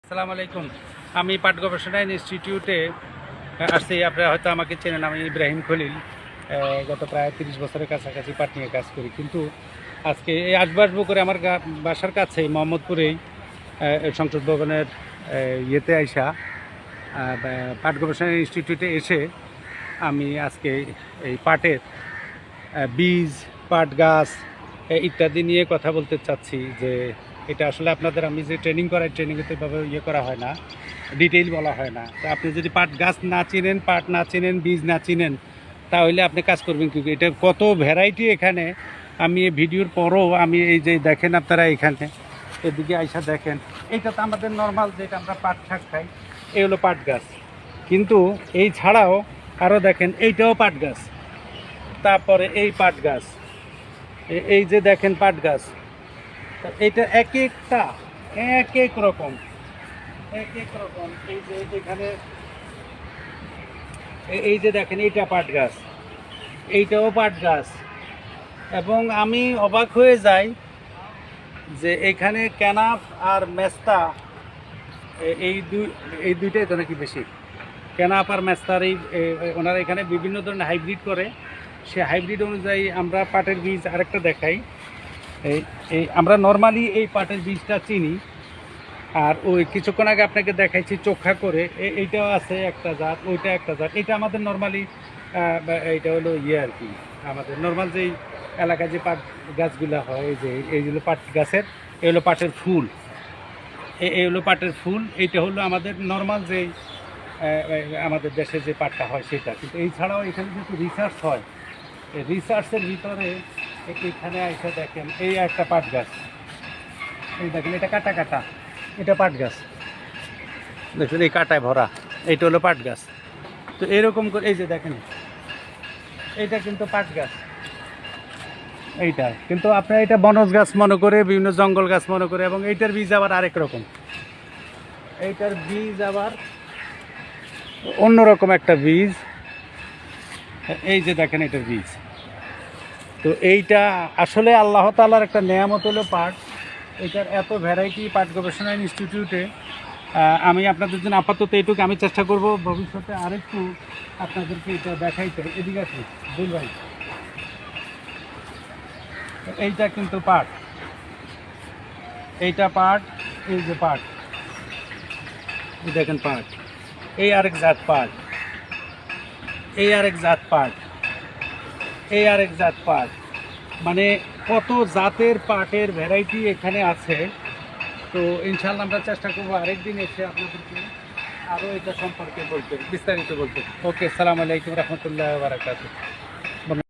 আসসালামু আলাইকুম। আমি পাট গবেষণা ইনস্টিটিউটে আসছি। আপনারা হয়তো আমাকে চেনেন, আমি ইব্রাহিম খলিল। গত প্রায় 30 বছরের কাছাকাছি পাট নিয়ে কাজ করি। কিন্তু আজকে এই আসবো করে আমার বাসার কাছে মোহাম্মদপুরেই সংসদ ভবনের ইয়েতে আইসা পাট গবেষণা ইনস্টিটিউটে এসে আমি আজকে এই পাটের বীজ, পাট গাছ ইত্যাদি নিয়ে কথা বলতে চাচ্ছি। যে এটা আসলে আপনাদের আমি যে ট্রেনিং করাই, ট্রেনিংয়ে তো এভাবে ইয়ে করা হয় না, ডিটেইল বলা হয় না। তো আপনি যদি পাট গাছ না চিনেন, পাট না চিনেন, বীজ না চিনেন, তাহলে আপনি কাজ করবেন কি? এটা কত ভ্যারাইটি এখানে। আমি এই ভিডিওর পরও আমি এই যে দেখেন আপনারা এখানে এদিকে আইসা দেখেন, এইটা তো আমাদের নর্মাল যেটা আমরা পাট শাক খাই, এই হলো পাট গাছ। কিন্তু এই ছাড়াও আরও দেখেন, এইটাও পাট গাছ। তারপরে এই পাট গাছ, এই যে দেখেন পাট গাছ, এটা এক একটা এক এক রকম, এক এক রকম। এই যে এখানে এই যে দেখেন, এইটা পাট গাছ, এইটাও পাট গাছ। এবং আমি অবাক হয়ে যাই যে এখানে ক্যানাপ আর মেস্তা, এই দুইটাই তো নাকি বেশি। ক্যানাপ আর মেস্তার ওনারা এখানে বিভিন্ন ধরনের হাইব্রিড করে। সে হাইব্রিড অনুযায়ী আমরা পাটের বীজ আরেকটা দেখাই। এই এই আমরা নর্মালি এই পাটের বীজটা চিনি। আর ওই কিছুক্ষণ আগে আপনাকে দেখাইছি চোখা করে, এইটাও আছে একটা জাত, ওইটা একটা জাত। এটা আমাদের নর্মালি এইটা হলো ইয়ে আর কি, আমাদের নর্মাল যেই এলাকায় যে পাট গাছগুলো হয়, যে এইগুলো পাট গাছের, এই হলো পাটের ফুল। এই হলো পাটের ফুল। এইটা হলো আমাদের নর্মাল যেই আমাদের দেশে যে পাটটা হয় সেটা। কিন্তু এই ছাড়াও এখানে যেহেতু রিসার্চ হয়, এই রিসার্চের ভিতরে এখানে এসে দেখেন এই একটা পাট গাছ, এই দেখেন এটা কাটা কাটা, এটা পাট গাছ। দেখছেন এই কাটায় ভরা, এইটা হলো পাট গাছ। তো এরকম করে এই যে দেখেন, এইটা কিন্তু পাট গাছ। এইটা কিন্তু আপনার এটা বনজ গাছ মনে করে, বিভিন্ন জঙ্গল গাছ মনে করে। এবং এইটার বীজ আবার আরেক রকম, এইটার বীজ আবার অন্যরকম একটা বীজ। এই যে দেখেন এটার বীজ। তো এইটা আসলে আল্লাহ তাআলার একটা নেয়ামত হলো পাট। এটার এত ভ্যারাইটি পাট গবেষণা ইনস্টিটিউটে। আমি আপনাদের জন্য আপাতত এইটুকু, আমি চেষ্টা করব ভবিষ্যতে আরেকটু আপনাদেরকে এটা দেখাইতে। এদিকে আসি দুল ভাই, এইটা কিন্তু পাট, এইটা পাট, এই যে পাট, এই দেখেন পাট, এই আরেক জাত পাট, এই আরেক জাত পাট, এই আরেক জাত পাট। মানে কত জাতের পাটের ভ্যারাইটি এখানে আছে। তো ইনশাআল্লাহ আমরা চেষ্টা করবো আরেকদিন এসে আপনাদেরকে আরও এটা সম্পর্কে বলতে, বিস্তারিত বলতে। ওকে, আসসালামু আলাইকুম রহমতুল্লাহ বারাকাতুহু।